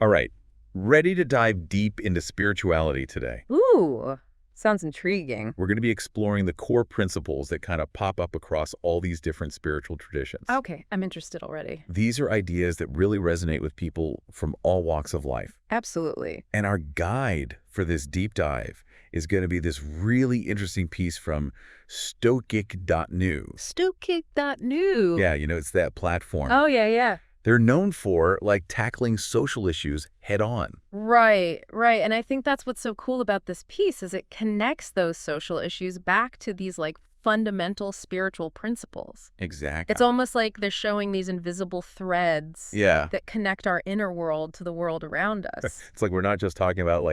All right. Ready to dive deep into spirituality today? Ooh, sounds intriguing. We're going to be exploring the core principles that kind of pop up across all these different spiritual traditions. Okay, I'm interested already. These are ideas that really resonate with people from all walks of life. Absolutely. And our guide for this deep dive is going to be this really interesting piece from Stoic.new. Stoic.new. Yeah, it's that platform. Oh, yeah. They're known for, tackling social issues head on. Right. And I think that's what's so cool about this piece is it connects those social issues back to these, fundamental spiritual principles. Exactly. It's almost like they're showing these invisible threads that connect our inner world to the world around us. It's like we're not just talking about,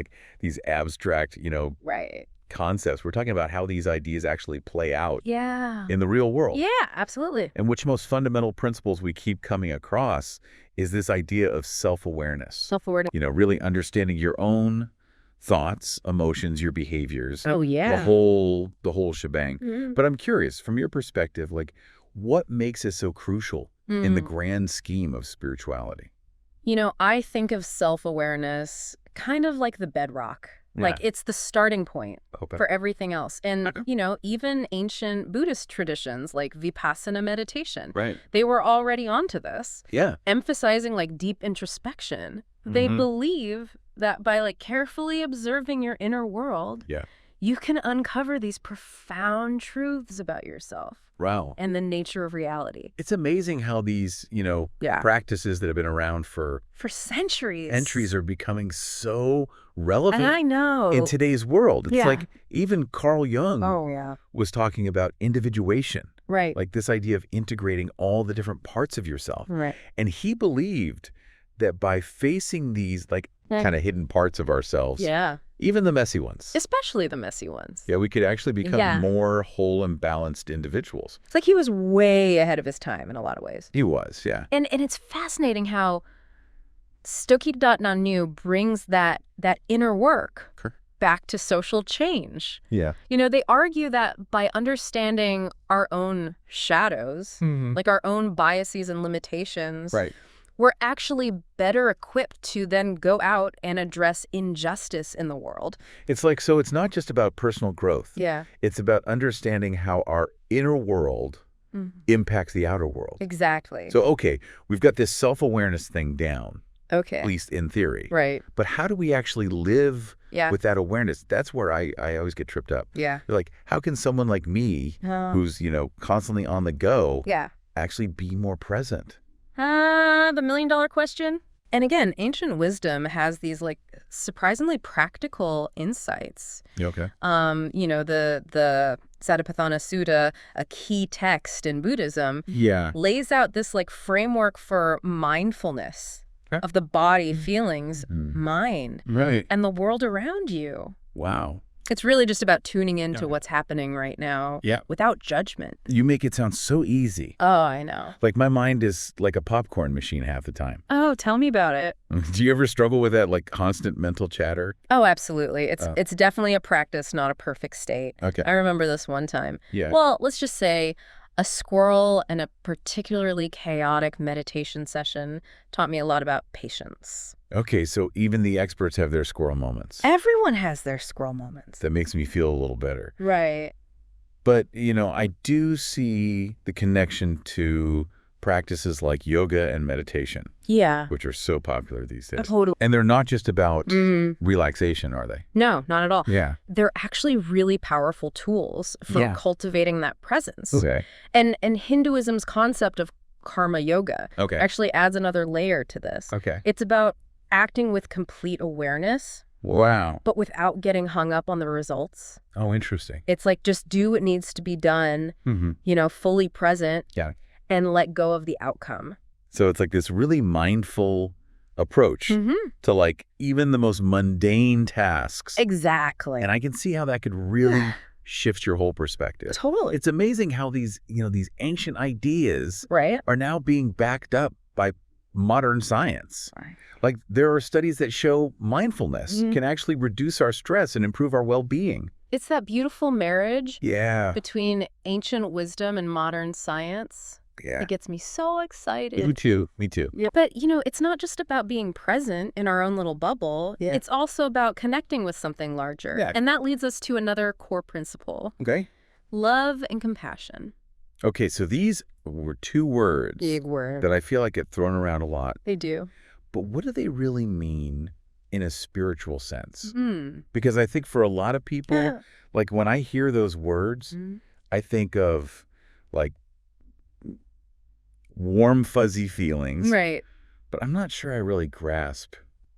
these abstract, Right. concepts. We're talking about how these ideas actually play out in the real world. Yeah, absolutely. And which most fundamental principles we keep coming across is this idea of self-awareness. Self-awareness. Really understanding your own thoughts, emotions, your behaviors. Oh, yeah. The whole shebang. Mm-hmm. But I'm curious, from your perspective, what makes it so crucial in the grand scheme of spirituality? I think of self-awareness kind of like the bedrock. It's the starting point for everything else. And, even ancient Buddhist traditions like Vipassana meditation, they were already onto this. Yeah. Emphasizing deep introspection. They believe that by carefully observing your inner world, you can uncover these profound truths about yourself. Wow. And the nature of reality. It's amazing how these, practices that have been around for centuries are becoming so relevant I know. in today's world. It's like even Carl Jung was talking about individuation. Right. This idea of integrating all the different parts of yourself. Right. And he believed that by facing these kind of hidden parts of ourselves, even the messy ones, especially the messy ones, we could actually become more whole and balanced individuals. It's like he was way ahead of his time in a lot of ways. He was, yeah. And it's fascinating how Stoic.new brings that inner work back to social change. Yeah. They argue that by understanding our own shadows, our own biases and limitations, we're actually better equipped to then go out and address injustice in the world. It's so it's not just about personal growth. Yeah. It's about understanding how our inner world impacts the outer world. Exactly. So, okay, we've got this self-awareness thing down. Okay. At least in theory. Right. But how do we actually live with that awareness? That's where I always get tripped up. Yeah. How can someone like me, who's, constantly on the go, actually be more present? The million-dollar question. And again, ancient wisdom has these surprisingly practical insights. Okay. The Satipatthana Sutta, a key text in Buddhism, lays out this framework for mindfulness of the body, feelings, mind, and the world around you. Wow. It's really just about tuning into what's happening right now without judgment. You make it sound so easy. Oh, I know. My mind is like a popcorn machine half the time. Oh, tell me about it. Do you ever struggle with that constant mental chatter? Oh, absolutely. It's definitely a practice, not a perfect state. Okay. I remember this one time. Yeah. Well, let's just say a squirrel and a particularly chaotic meditation session taught me a lot about patience. Okay, so even the experts have their squirrel moments. Everyone has their squirrel moments. That makes me feel a little better. Right. But, I do see the connection to practices like yoga and meditation. Yeah. Which are so popular these days. Totally. And they're not just about relaxation, are they? No, not at all. Yeah. They're actually really powerful tools for cultivating that presence. Okay. And Hinduism's concept of karma yoga actually adds another layer to this. Okay. It's about acting with complete awareness. Wow. But without getting hung up on the results. Oh, interesting. It's just do what needs to be done, fully present. Yeah. And let go of the outcome. So it's this really mindful approach to even the most mundane tasks. Exactly. And I can see how that could really shift your whole perspective. Totally. It's amazing how these ancient ideas are now being backed up by modern science. Right. There are studies that show mindfulness can actually reduce our stress and improve our well-being. It's that beautiful marriage between ancient wisdom and modern science. Yeah. It gets me so excited. Me too. Me too. Yeah. But, it's not just about being present in our own little bubble. Yeah. It's also about connecting with something larger. Yeah. And that leads us to another core principle. Okay. Love and compassion. Okay, so these were two words Big word. that I feel like get thrown around a lot. They do. But what do they really mean in a spiritual sense? Mm. Because I think for a lot of people, like when I hear those words, I think of like warm, fuzzy feelings. Right. But I'm not sure I really grasp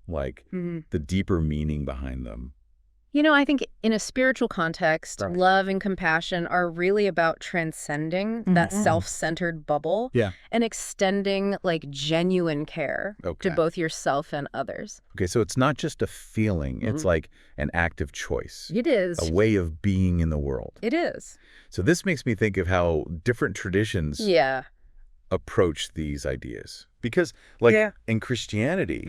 like the deeper meaning behind them. I think in a spiritual context, Right. love and compassion are really about transcending that self-centered bubble and extending like genuine care to both yourself and others. Okay, so it's not just a feeling. It's like an active choice. It is. A way of being in the world. It is. So this makes me think of how different traditions approach these ideas. Because like in Christianity,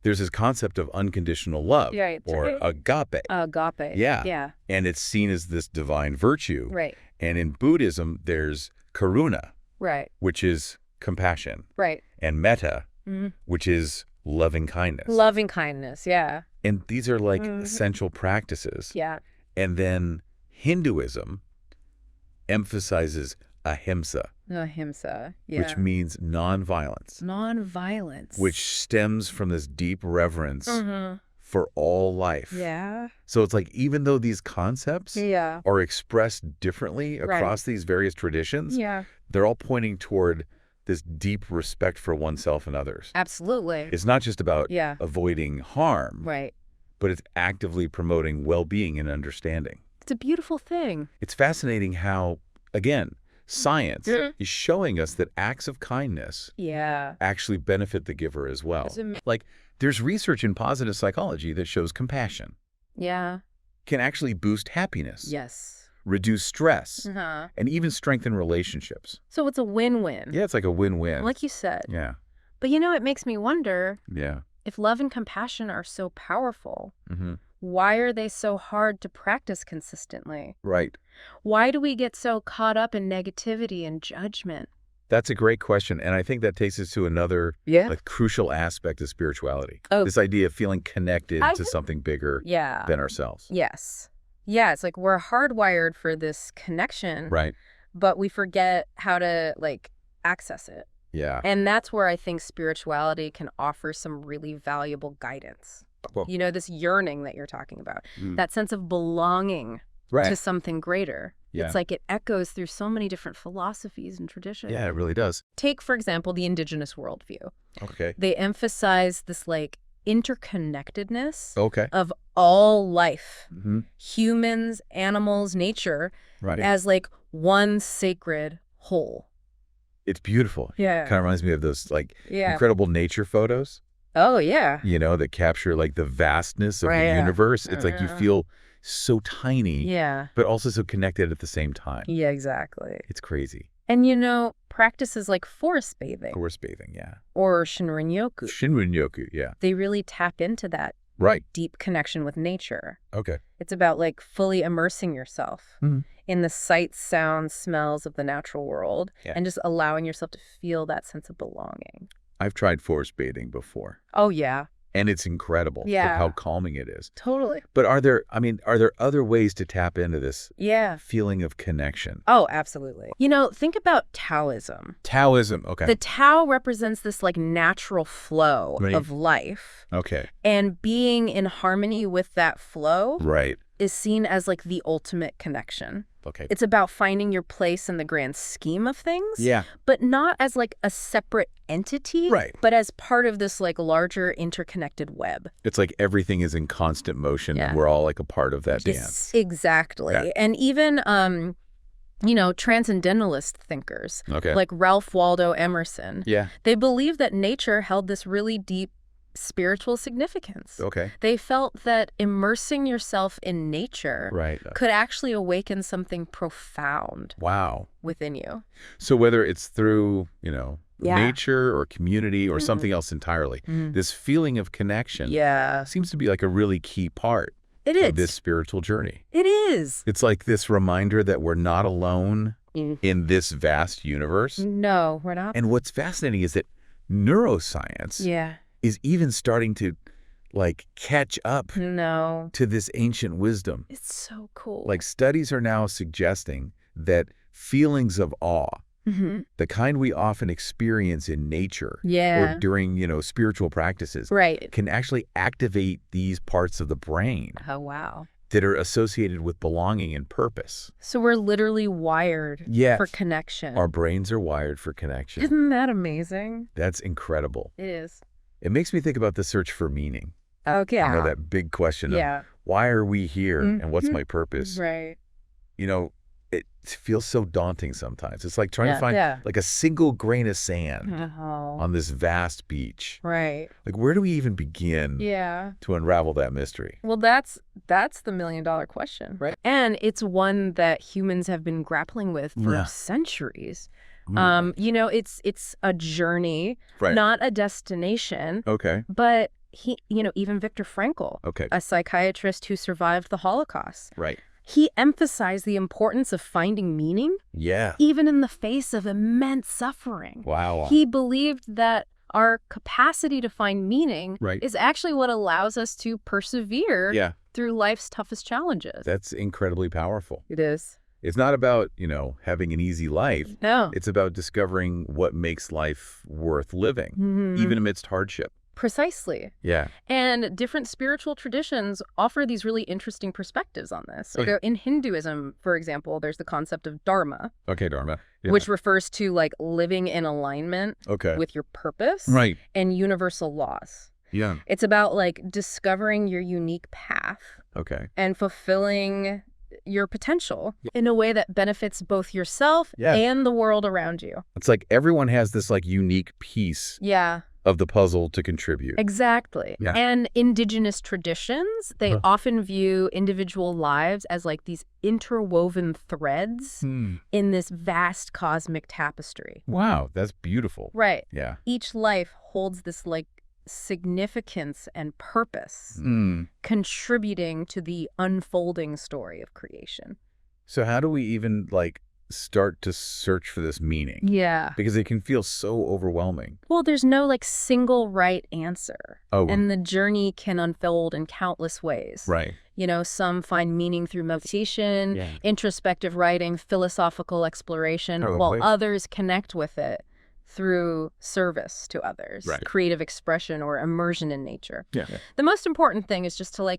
there's this concept of unconditional love or agape. Agape. Yeah. And it's seen as this divine virtue. Right. And in Buddhism, there's karuna, Right. which is compassion. Right. And metta, which is loving kindness. Loving kindness. Yeah. And these are like essential practices. Yeah. And then Hinduism emphasizes ahimsa, Ahimsa. Yeah. which means nonviolence. Nonviolence. Which stems from this deep reverence for all life. Yeah. So it's like even though these concepts are expressed differently across these various traditions, they're all pointing toward this deep respect for oneself and others. Absolutely. It's not just about avoiding harm, Right. but it's actively promoting well-being and understanding. It's a beautiful thing. It's fascinating how, again, science is showing us that acts of kindness actually benefit the giver as well. Like, there's research in positive psychology that shows compassion Yeah. can actually boost happiness, Yes. reduce stress, and even strengthen relationships. So it's a win-win. Yeah, it's like a win-win. Like you said. Yeah. But it makes me wonder Yeah. if love and compassion are so powerful, why are they so hard to practice consistently? Right. Why do we get so caught up in negativity and judgment? That's a great question. And I think that takes us to another like, crucial aspect of spirituality. Oh. This idea of feeling connected to something bigger than ourselves. Yes. Yeah, it's like we're hardwired for this connection, Right. but we forget how to, like, access it. Yeah. And that's where I think spirituality can offer some really valuable guidance. Well, This yearning that you're talking about, that sense of belonging to something greater. Yeah. It's like it echoes through so many different philosophies and traditions. Yeah, it really does. Take, for example, the indigenous worldview. Okay. They emphasize this, like, interconnectedness Okay. of all life, humans, animals, nature, as like one sacred whole. It's beautiful. Yeah. Kind of reminds me of those like incredible nature photos, Oh, yeah. that capture like the vastness of the universe. It's like you feel so tiny, Yeah. but also so connected at the same time. Yeah, exactly. It's crazy. And practices like forest bathing Force bathing, yeah. or Shinrin-yoku, Shinrin-yoku, yeah. they really tap into that Right. deep connection with nature. Okay. It's about like fully immersing yourself in the sights, sounds, smells of the natural world and just allowing yourself to feel that sense of belonging. I've tried forest bathing before, Oh, yeah. and it's incredible how calming it is. Totally. But are there other ways to tap into this Yeah. feeling of connection? Oh, absolutely. Think about Taoism. Taoism, okay. The Tao represents this like natural flow of life. Okay. And being in harmony with that flow Right. is seen as like the ultimate connection. Okay. It's about finding your place in the grand scheme of things. Yeah. But not as like a separate entity. Right. But as part of this like larger interconnected web. It's like everything is in constant motion and we're all like a part of that dance. Exactly. Yeah. And even, transcendentalist thinkers Okay. like Ralph Waldo Emerson, Yeah. they believe that nature held this really deep spiritual significance. Okay. They felt that immersing yourself in nature Right. could actually awaken something profound Wow. within you. So whether it's through, nature or community or Mm-hmm. something else entirely, this feeling of connection Yeah. seems to be like a really key part It is. of this spiritual journey. It is. It's like this reminder that we're not alone in this vast universe. No, we're not. And what's fascinating is that neuroscience is even starting to catch up to this ancient wisdom. It's so cool. Like studies are now suggesting that feelings of awe, the kind we often experience in nature or during, spiritual practices, can actually activate these parts of the brain. Oh, wow. That are associated with belonging and purpose. So we're literally wired for connection. Our brains are wired for connection. Isn't that amazing? That's incredible. It is. It makes me think about the search for meaning. Okay. That big question of why are we here and what's my purpose? Right. It feels so daunting sometimes. It's like trying to find a single grain of sand on this vast beach. Right. Like where do we even begin to unravel that mystery? Well, that's the million-dollar question. Right. And it's one that humans have been grappling with for centuries. It's a journey, not a destination. Okay. But even Viktor Frankl, a psychiatrist who survived the Holocaust. Right. He emphasized the importance of finding meaning, even in the face of immense suffering. Wow. He believed that our capacity to find meaning is actually what allows us to persevere through life's toughest challenges. That's incredibly powerful. It is. It's not about, having an easy life. No. It's about discovering what makes life worth living, even amidst hardship. Precisely. Yeah. And different spiritual traditions offer these really interesting perspectives on this. Okay. So in Hinduism, for example, there's the concept of dharma. Okay, dharma. Yeah. Which refers to living in alignment with your purpose and universal laws. Yeah. It's about discovering your unique path and fulfilling your potential in a way that benefits both yourself and the world around you. It's like everyone has this unique piece of the puzzle to contribute. Exactly. Yeah. And indigenous traditions, they often view individual lives as these interwoven threads in this vast cosmic tapestry. Wow, that's beautiful. Right. Yeah. Each life holds this significance and purpose, contributing to the unfolding story of creation. So how do we even start to search for this meaning? Yeah. Because it can feel so overwhelming. Well, there's no single right answer. Oh. And the journey can unfold in countless ways. Right. Some find meaning through meditation, introspective writing, philosophical exploration, while others connect with it through service to others, creative expression, or immersion in nature. Yeah. The most important thing is just to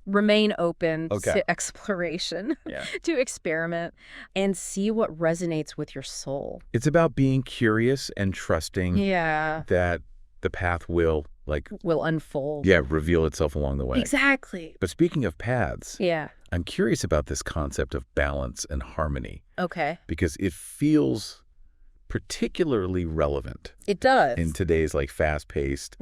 remain open to exploration, to experiment, and see what resonates with your soul. It's about being curious and trusting that the path will unfold. Yeah, reveal itself along the way. Exactly. But speaking of paths, I'm curious about this concept of balance and harmony. Okay. Because it feels particularly relevant. It does. In today's fast-paced,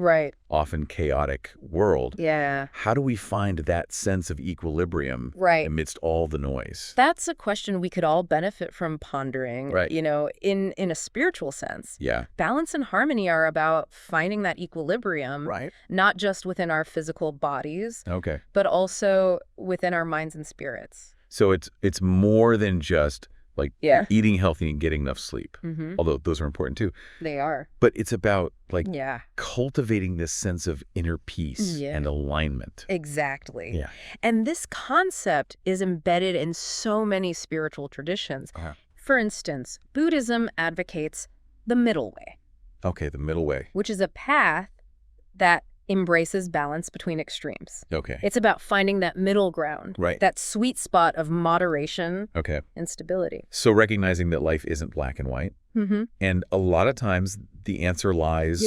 often chaotic world. Yeah. How do we find that sense of equilibrium amidst all the noise? That's a question we could all benefit from pondering, in a spiritual sense. Yeah. Balance and harmony are about finding that equilibrium, not just within our physical bodies, but also within our minds and spirits. So it's more than just eating healthy and getting enough sleep, although those are important too. They are. But it's about cultivating this sense of inner peace and alignment. Exactly. Yeah. And this concept is embedded in so many spiritual traditions. For instance, Buddhism advocates the middle way. Okay, the middle way. Which is a path that embraces balance between extremes. Okay. It's about finding that middle ground, that sweet spot of moderation and stability. So recognizing that life isn't black and white. And a lot of times the answer lies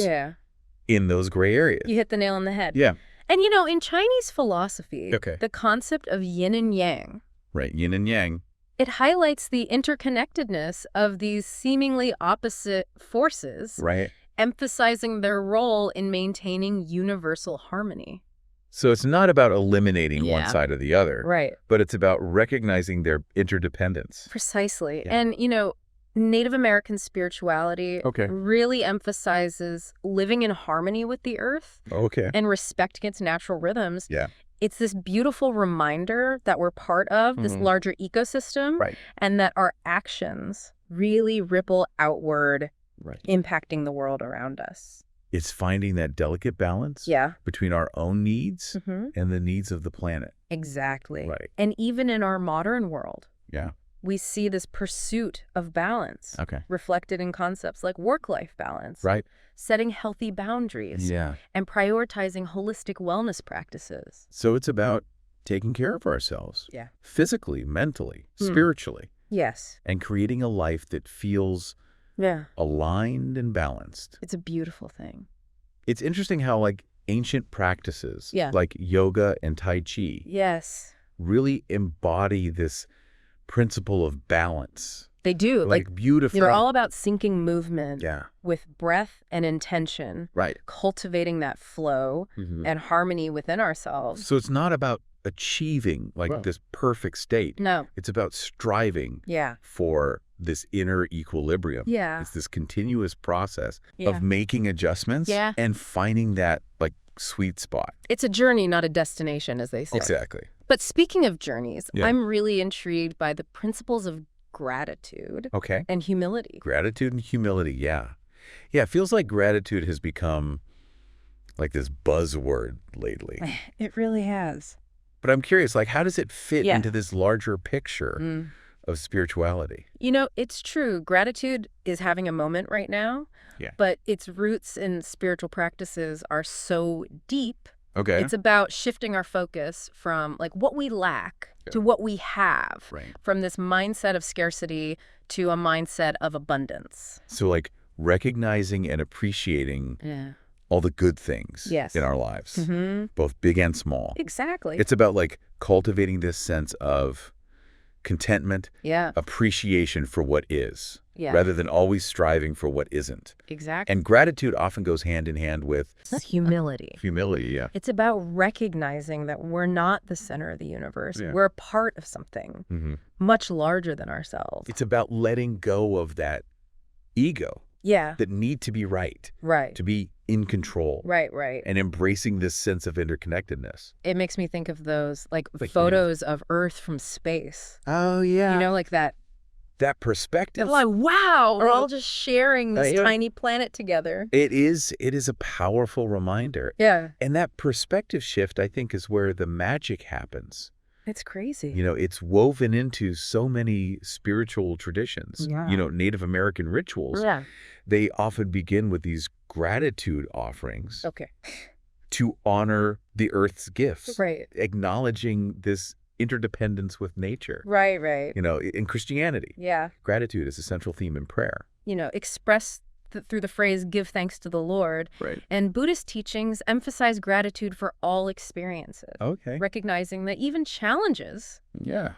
in those gray areas. You hit the nail on the head. Yeah. And in Chinese philosophy, the concept of yin and yang. Right, yin and yang. It highlights the interconnectedness of these seemingly opposite forces. Right. Emphasizing their role in maintaining universal harmony. So it's not about eliminating one side or the other, but it's about recognizing their interdependence. Precisely. Yeah. And, Native American spirituality really emphasizes living in harmony with the earth and respecting its natural rhythms. Yeah. It's this beautiful reminder that we're part of this larger ecosystem, and that our actions really ripple outward, impacting the world around us. It's finding that delicate balance between our own needs and the needs of the planet. Exactly. And even in our modern world, we see this pursuit of balance reflected in concepts like work-life balance, setting healthy boundaries, and prioritizing holistic wellness practices. So it's about taking care of ourselves, physically, mentally, spiritually. Yes. And creating a life that feels aligned and balanced. It's a beautiful thing. It's interesting how like ancient practices like yoga and Tai Chi really embody this principle of balance. They do. Like beautiful. They're all about syncing movement with breath and intention, cultivating that flow and harmony within ourselves. So it's not about achieving like this perfect state. No. It's about striving for this inner equilibrium. It's this continuous process of making adjustments and finding that like sweet spot. It's a journey, not a destination, as they say. Exactly. But speaking of journeys, I'm really intrigued by the principles of gratitude and humility. Gratitude and humility, yeah. It feels like gratitude has become like this buzzword lately. It really has. But I'm curious, like, how does it fit into this larger picture of spirituality? You know, it's true. Gratitude is having a moment right now, but its roots in spiritual practices are so deep. It's about shifting our focus from like what we lack to what we have, from this mindset of scarcity to a mindset of abundance. So like recognizing and appreciating all the good things in our lives, both big and small. Exactly. It's about like cultivating this sense of contentment, appreciation for what is, rather than always striving for what isn't. Exactly. And gratitude often goes hand in hand with humility. Humility, It's about recognizing that we're not the center of the universe. We're a part of something much larger than ourselves. It's about letting go of that ego that need to be right, to be in control, and embracing this sense of interconnectedness. It makes me think of those like photos of Earth from space. Oh yeah, you know, like that perspective. It's like, wow, we're all just sharing this tiny planet together. It is a powerful reminder. And that perspective shift, I think, is where the magic happens. It's crazy. You know, it's woven into so many spiritual traditions. You know, Native American rituals. They often begin with these gratitude offerings to honor the earth's gifts, acknowledging this interdependence with nature. You know, in Christianity, gratitude is a central theme in prayer. You know, expressed through the phrase, give thanks to the Lord. And Buddhist teachings emphasize gratitude for all experiences. Recognizing that even challenges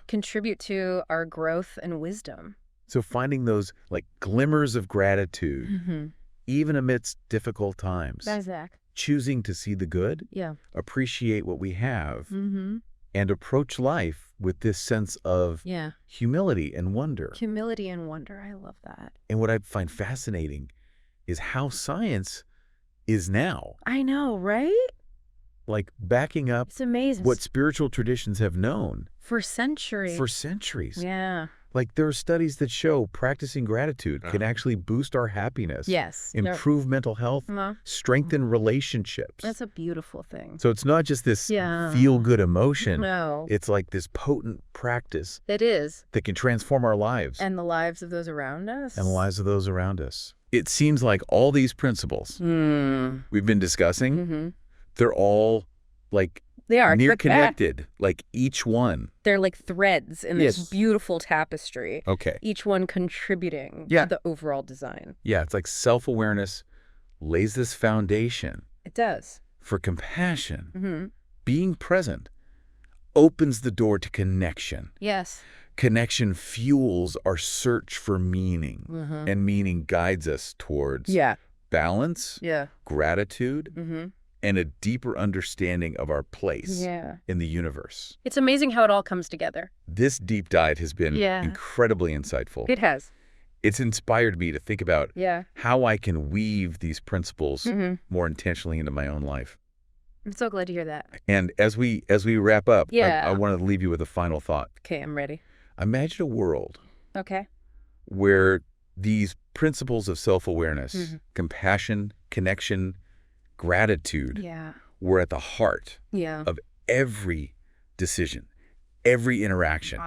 contribute to our growth and wisdom. So finding those like glimmers of gratitude, even amidst difficult times. Choosing to see the good, appreciate what we have, and approach life with this sense of humility and wonder. Humility and wonder. I love that. And what I find fascinating is how science is now. I know, right? Like backing up it's amazing. What spiritual traditions have known. For centuries. Like there are studies that show practicing gratitude can actually boost our happiness. Improve mental health, strengthen relationships. That's a beautiful thing. So it's not just this feel-good emotion. No. It's like this potent practice. It is. That can transform our lives. And the lives of those around us. And the lives of those around us. It seems like all these principles we've been discussing, they're all like near connected, like each one. They're like threads in this beautiful tapestry. Each one contributing to the overall design. It's like self-awareness lays this foundation. It does. For compassion. Being present opens the door to connection. Connection fuels our search for meaning, and meaning guides us towards balance, gratitude, and a deeper understanding of our place in the universe. It's amazing how it all comes together. This deep dive has been incredibly insightful. It has. It's inspired me to think about how I can weave these principles more intentionally into my own life. I'm so glad to hear that. And as we wrap up, yeah. I want to leave you with a final thought. Okay, I'm ready. Imagine a world okay. where these principles of self-awareness, compassion, connection, gratitude were at the heart of every decision, every interaction,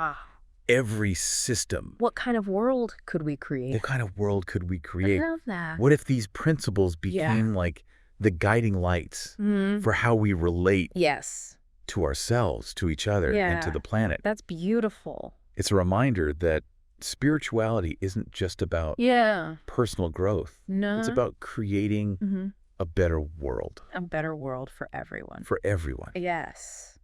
every system. What kind of world could we create? What kind of world could we create? I love that. What if these principles became like the guiding lights for how we relate to ourselves, to each other, and to the planet? That's beautiful. It's a reminder that spirituality isn't just about personal growth. No. It's about creating a better world. A better world for everyone. For everyone. Yes.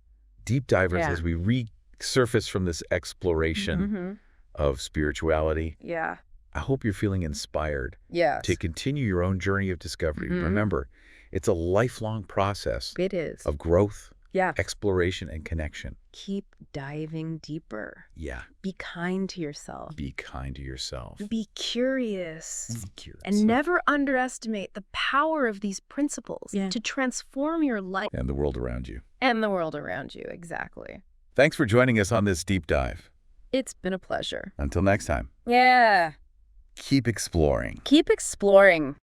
Deep divers as we resurface from this exploration of spirituality. Yeah. I hope you're feeling inspired to continue your own journey of discovery. Remember, it's a lifelong process. It is. Of growth, exploration, and connection. Keep diving deeper. Yeah. Be kind to yourself. Be kind to yourself. Be curious. Be curious. And never underestimate the power of these principles to transform your life. And the world around you. And the world around you, exactly. Thanks for joining us on this deep dive. It's been a pleasure. Until next time. Yeah. Keep exploring. Keep exploring.